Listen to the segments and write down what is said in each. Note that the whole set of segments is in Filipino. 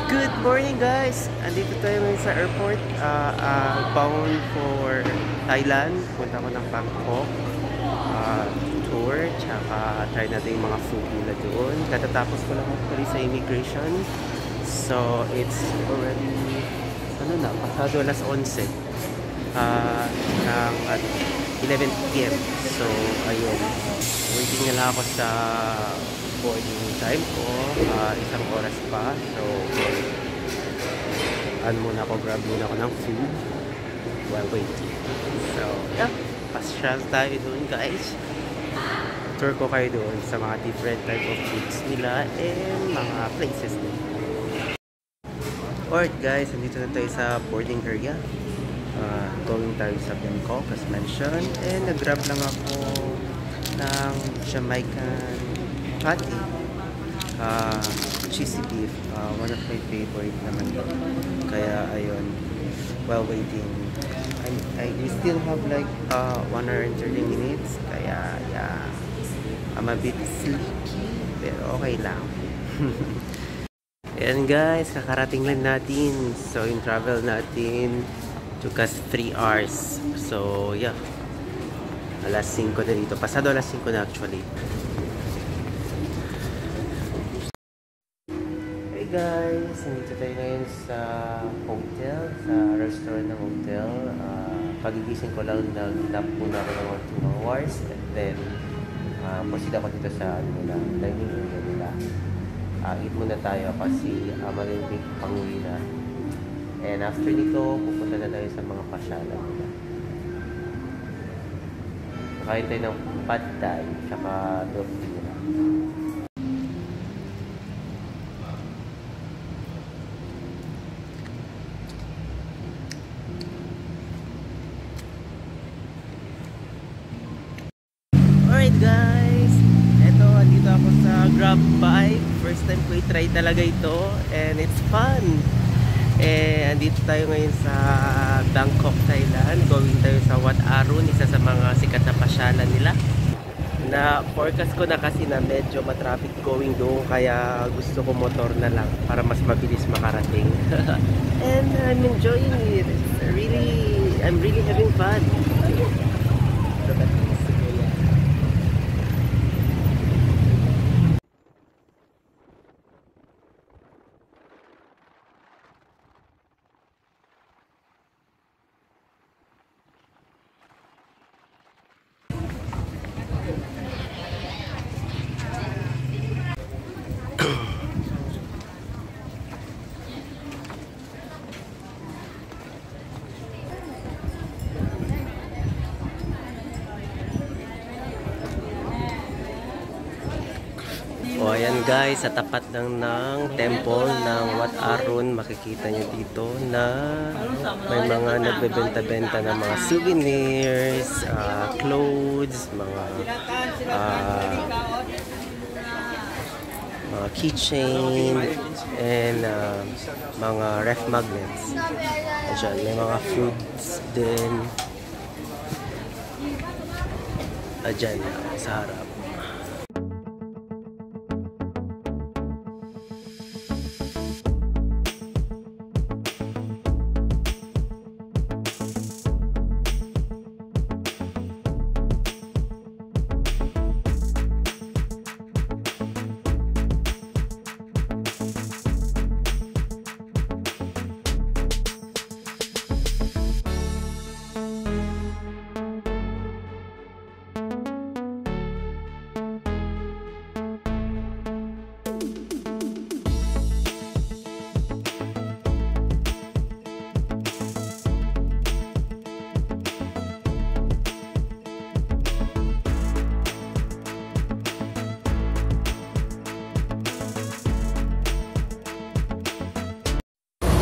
Good morning guys! Andito tayo ngayon sa airport, bound for Thailand. Punta ko ng Bangkok tour, tsaka try natin yung mga food nila doon. Katatapos ko lang actually sa immigration. So it's already, pasado alas 11 at 11 PM. So ayun, waiting na lang ako sa boarding time ko, isang oras pa. So grab muna ako ng food while waiting. So yeah, pasyal tayo doon guys. Tour ko kayo doon sa mga different type of foods nila and mga places nila. Alright guys, nandito na tayo sa boarding area. Going tayo sa Bangkok as mentioned, and nag-grab lang ako ng Jamaican patty, cheesy beef, one of my favorite naman yun. Kaya ayun, while waiting, we still have like 1 hour and 30 minutes, kaya yeah, I'm a bit sleepy pero okay lang. Ayan guys, kakarating lang natin. So yung travel natin took us 3 hours. So yeah, alas 5 na dito. Pasado alas 5 na actually. Hey guys, nandito tayo ngayon sa hotel, sa restaurant ng hotel. Pagigising ko lang, nag-nap muna ako ng 2 hours. And then proceed ako dito sa dining area nila. Eat muna tayo kasi malimig pang-uwi na. And after nito, pupunta na tayo sa mga pasyalan nila. Nakain tayo ng pad thai, tsaka tortilla. Alright guys, eto, andito ako sa Grab Bike. First time ko i-try talaga ito and it's fun. Andito tayo ngayon sa Bangkok, Thailand. Going tayo sa Wat Arun, isa sa mga sikat na pasyalan nila. Na forecast ko na kasi na medyo matraffic going doon, kaya gusto ko motor na lang para mas mabilis makarating. And I'm enjoying it. I'm really having fun. O ayan guys, sa tapat lang ng temple ng Wat Arun, makikita nyo dito na may mga nagbebenta-benta ng mga souvenirs, clothes, mga keychain, and mga ref magnets. Ayan, may mga fruits din. Ayan, sa harap.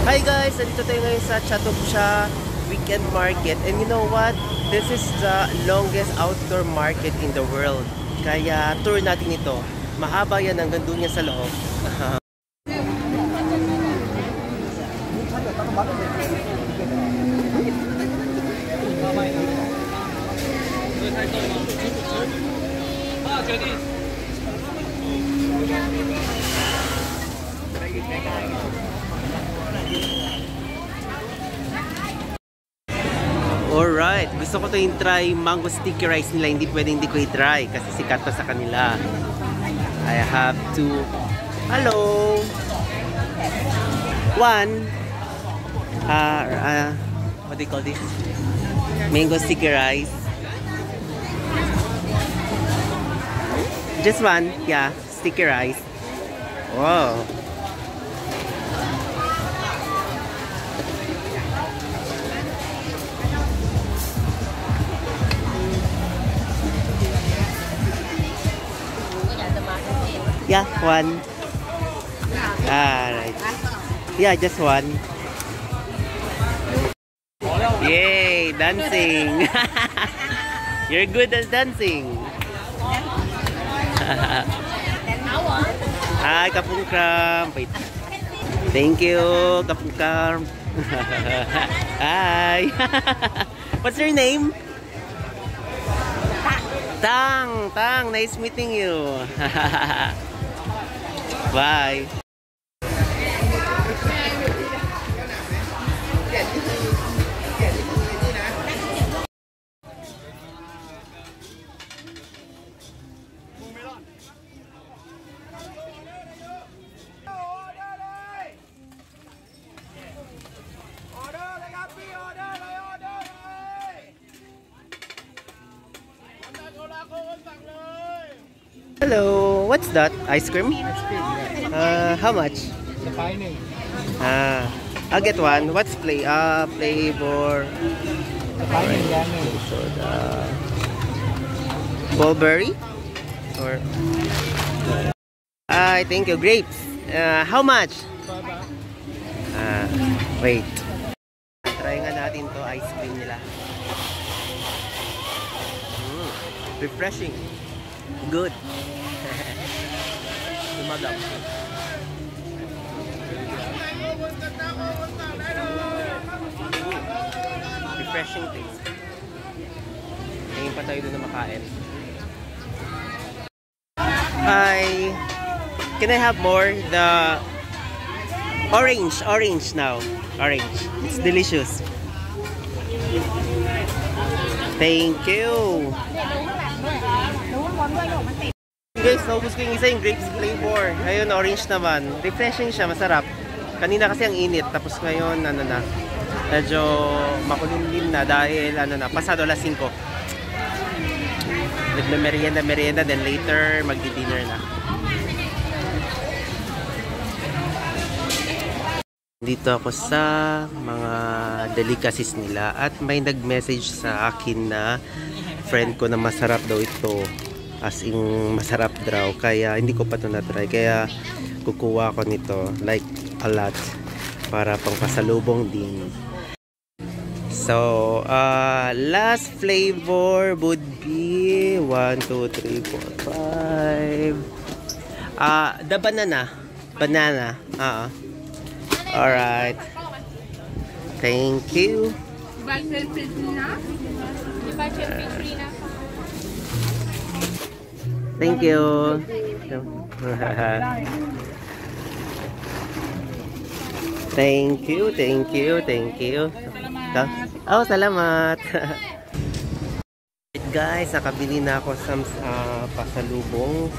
Hi guys! Nandito tayo ngayon sa Chatukcha Weekend Market. And you know what? This is the longest outdoor market in the world. Kaya tour natin ito. Mahaba yan hanggang doon yan sa loob. Alright, gusto ko to yung try mango sticky rice nila. Hindi pwedeng hindi ko i-try kasi sikat to sa kanila. I have to... Hello! One. What do you call this? Mango sticky rice. Just one. Yeah, sticky rice. Wow. Yeah, one. Right. Yeah, just one. Yay, dancing. You're good at dancing. Hi, Kapungkram. Wait. Thank you, Kapungkram. Hi. What's your name? Tang. Tang, nice meeting you. Bye. Hello, what's that? Ice cream? Ice cream, yeah. How much? The pineapple. I'll get one. What's flavor? The pineapple yummy. Soda. Mulberry? Or thank you. Grapes. How much? Wait. Try nga natin to ice cream nila. Refreshing. Good. Madam. Refreshing taste. Ngayon pa tayo doon na makain. Hi. Can I have more? The orange now. Orange. It's delicious. Thank you. Guys, naubos ko yung isa yung grapes flavor. Ngayon, orange naman. Refreshing siya, masarap. Kanina kasi ang init. Tapos ngayon, medyo makulimlim na dahil, pasado alas 5. Nagme-merienda, then later, magdi-dinner na. Dito ako sa mga delicacies nila at may nag-message sa akin na friend ko na masarap daw ito. As in, masarap daw. Kaya, hindi ko pa ito na-try. Kaya, kukuha ko nito. Like, a lot. Para pang pasalubong din. So, last flavor would be 1, 2, 3, 4, 5. The banana. Banana. Alright. Thank you. Thank you. Thank you. Oh, salamat. Guys, nakabili na ako sa pasalubong,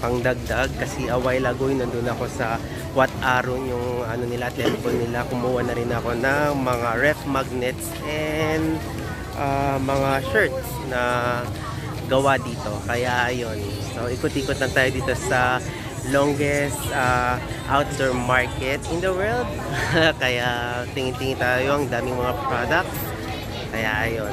pangdagdag kasi a while ago nandun ako sa Wat Aron yung nila, telephone nila. Kumuha na rin ako ng mga ref magnets and mga shirts na gawa dito. Kaya ayun. So ikot-ikot lang tayo dito sa longest outdoor market in the world. Kaya tingin-tingin tayo, ang daming mga products. Kaya ayun.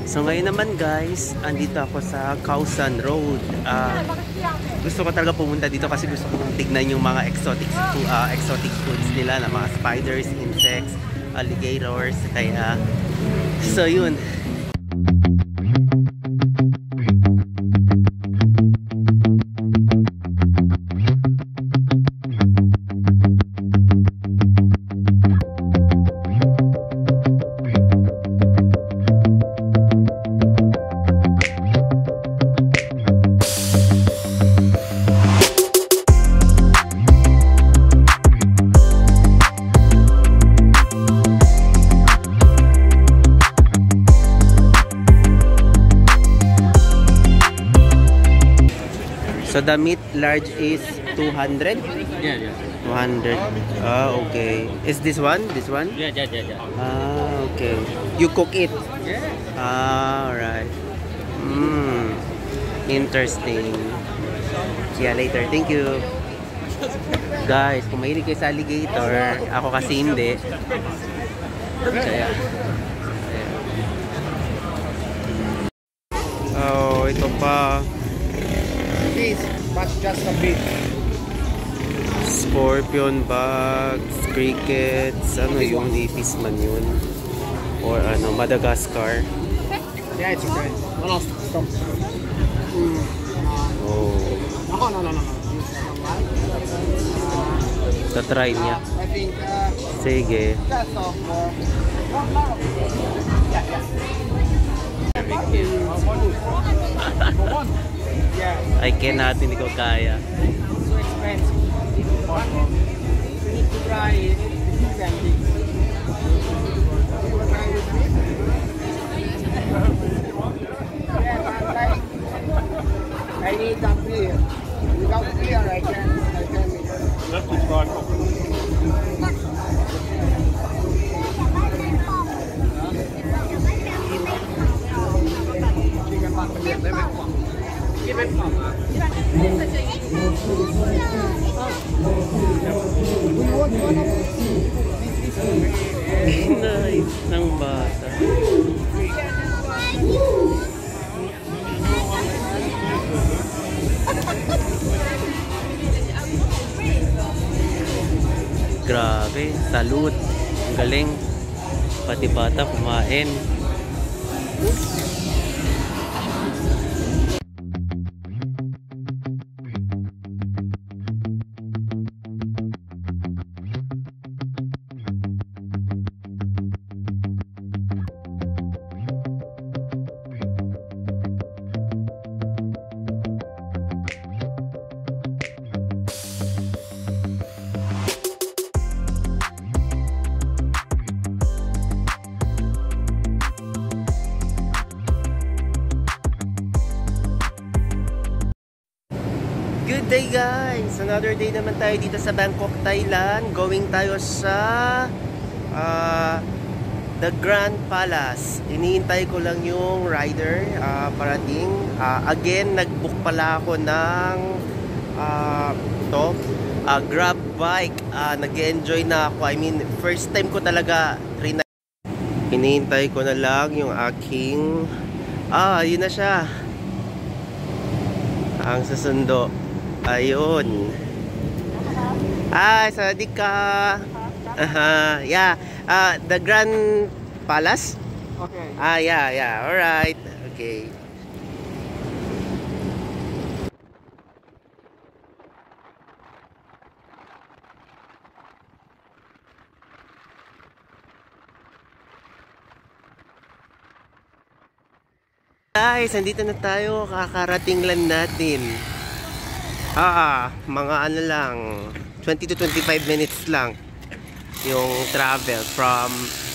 So ngayon naman guys, andito ako sa Khao San Road. Gusto ko talaga pumunta dito kasi gusto kong tignan yung mga exotic foods nila, na mga spiders, insects, alligators. Kaya, so yun. So the meat large is 200? Yeah. 200. Ah, okay. Is this one? This one? Yeah. Ah, okay. You cook it? Yeah. Ah, alright. Interesting. See ya later. Thank you. Guys, kung mahilig kayo sa alligator, ako kasi hindi. Kaya. Oh, ito pa. Please, but just a bit. Scorpion bugs, crickets, ano yung ipis man yun? Or ano, Madagascar. Yeah, it's okay. No, stop. Oh, No. tatry niya. I think, Sige. just of, yeah, I cannot, hindi ko kaya. so expensive. But you need to try it. It's empty. Yeah, but like, I need a clear. Without clear, I can Nice ng bata. Grabe, salute. Ang galing. Pati bata kumain. Good day guys! Another day naman tayo dito sa Bangkok, Thailand. Going tayo sa The Grand Palace. Iniintay ko lang yung rider parating. Again, nag-book pala ako ng grab bike. Nag-enjoy na ako. I mean, first time ko talaga rin. Iniintay ko na lang yung aking yun na siya. Ang susundo. Ayun. Sawadik ka. Yeah. The Grand Palace? Okay. Yeah. Alright. Okay. Guys, andito na tayo. Kakarating lang natin. Mga ano lang, 20 to 25 minutes lang yung travel from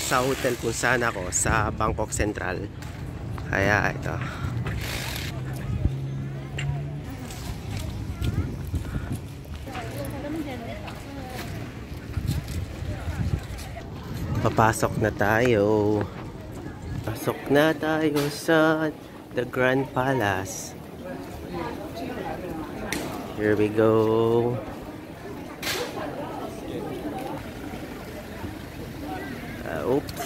sa hotel kung saan ako, sa Bangkok Central. Kaya ito. Papasok na tayo. Pasok na tayo sa The Grand Palace. Here we go. Oops.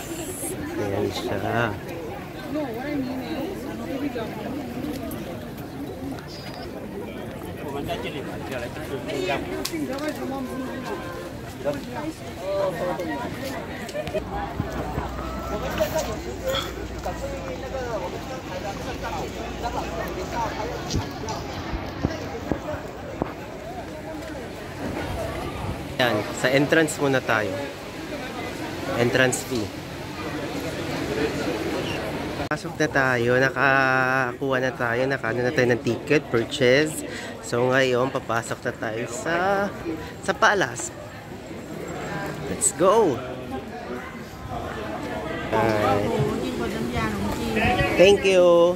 Ayan siya. Yan, sa entrance muna tayo. Entrance fee. Pasok na tayo, nakakuha na tayo, nakaano na tayo ng ticket, purchase. So ngayon, papasok na tayo sa palace. Let's go! Thank you!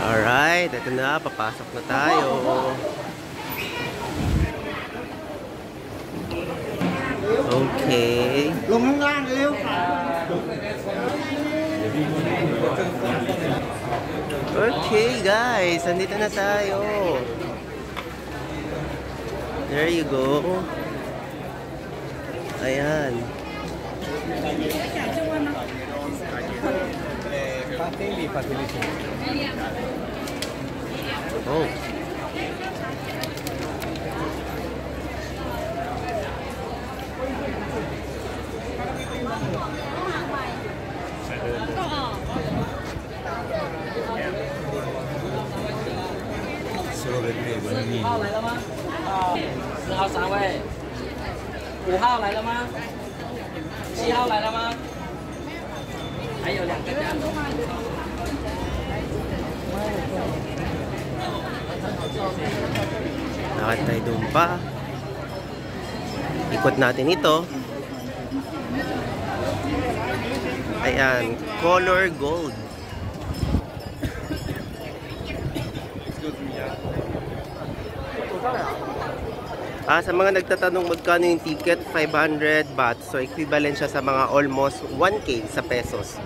Alright, ito na, papasok na tayo. Okay. Okay guys, andito na tayo. There you go. Ayan. Oh.4号来了吗？4号3位，5号来了吗？7号来了吗？还有2个人。Lakad tayo doon pa. Ikot natin ito. Ayan, color gold. Sa mga nagtatanong magkano yung ticket, 500 baht. So equivalent siya sa mga almost 1K sa pesos.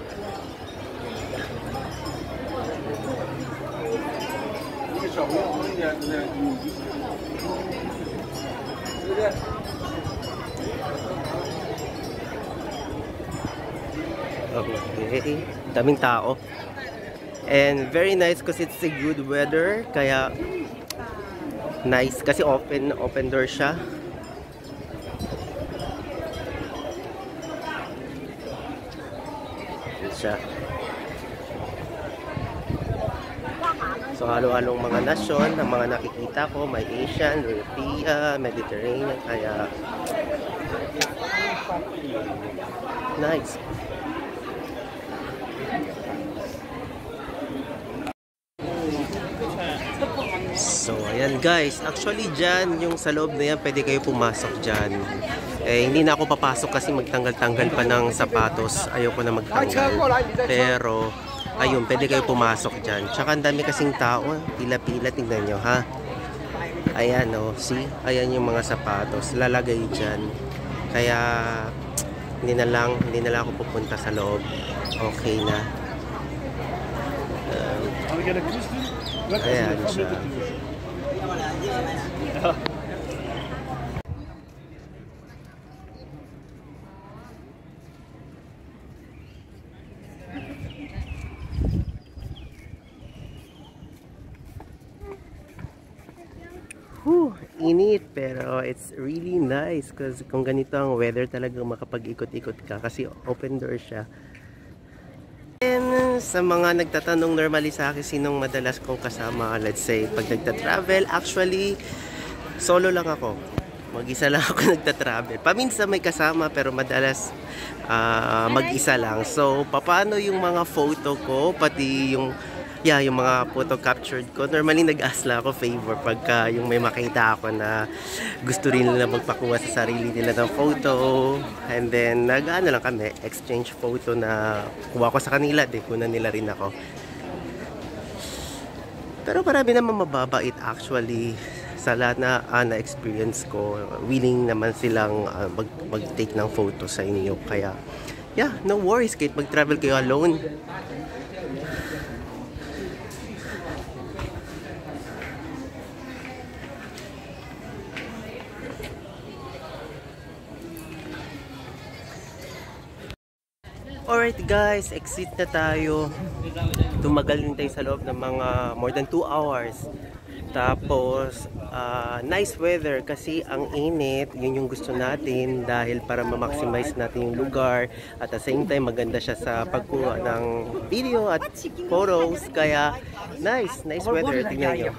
Okay, daming tao. And very nice kasi it's a good weather, kaya nice kasi open door siya. Yan siya. So halo-halong mga nasyon, ang mga nakikita ko, may Asian, European, Mediterranean, kaya nice. So, ayan guys. Actually dyan, yung sa loob na yan, pwede kayo pumasok dyan. Hindi na ako papasok kasi magtanggal-tanggal pa ng sapatos. Ayoko na magtanggal. Pero, ayun, pwede kayo pumasok dyan. Tsaka ang dami kasing tao. Pila-pila, tingnan nyo ha. Ayan o, see? Ayan yung mga sapatos. Lalagay dyan. Kaya, hindi na lang ako pupunta sa loob. Okay na. Ayan siya. Init pero it's really nice kasi kung ganito ang weather talagang makapag-ikot-ikot ka kasi open door siya. And sa mga nagtatanong normally sa akin sinong madalas kong kasama, let's say pag nagta-travel, actually solo lang ako. Mag-isa lang ako nagta-travel. Paminsan may kasama pero madalas mag-isa lang. So paano yung mga photo ko, pati yung mga photo captured ko, normally nag-ask lang ako favor pagka yung may makita ako na gusto rin nila magpakuha sa sarili nila ng photo, and then nag-ano lang kami, exchange photo na kuha ko sa kanila, di kunan nila rin ako. Pero marami naman mababait actually sa lahat na na-experience ko. Willing naman silang mag-take ng photo sa inyo, kaya no worries kahit mag-travel kayo alone. Alright guys, exit na tayo. Tumagal din tayo sa loob ng mga more than 2 hours. Tapos, nice weather kasi ang init, yun yung gusto natin dahil para ma-maximize natin yung lugar. At the same time, maganda siya sa pagkuha ng video at photos. Kaya, nice weather. Tingnan nyo.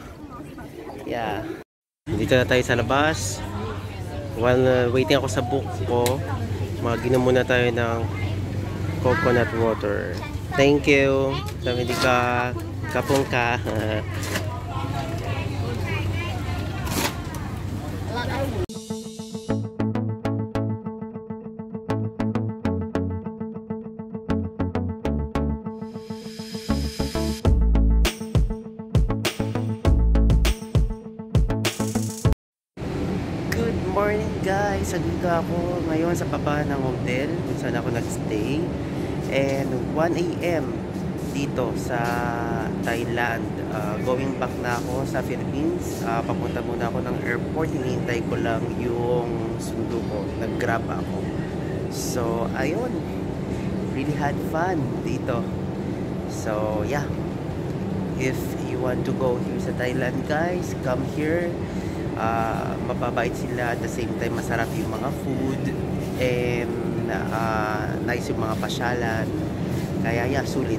Yeah. Dito na tayo sa labas. While waiting ako sa book ko, maginom muna tayo ng coconut water. Thank you. Sabi di ka, kapong ka. Good morning guys! Andito ako ngayon sa baba ng hotel kung saan ako nagstay. And 1 AM dito sa Thailand. Going back na ako sa Philippines. Papunta muna ako ng airport. Hinihintay ko lang yung sundo ko. Nag-grab ako. So, ayun. Really had fun dito. So, yeah. If you want to go here sa Thailand guys, come here. Mababait sila, at the same time masarap yung mga food and nice yung mga pasyalan, kaya yeah, sulit.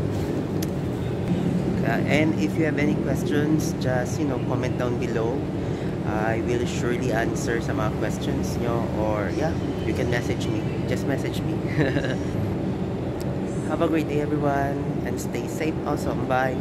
And if you have any questions, just comment down below. I will surely answer sa mga questions nyo, or yeah, you can message me, just message me. Have a great day everyone and stay safe also. Bye.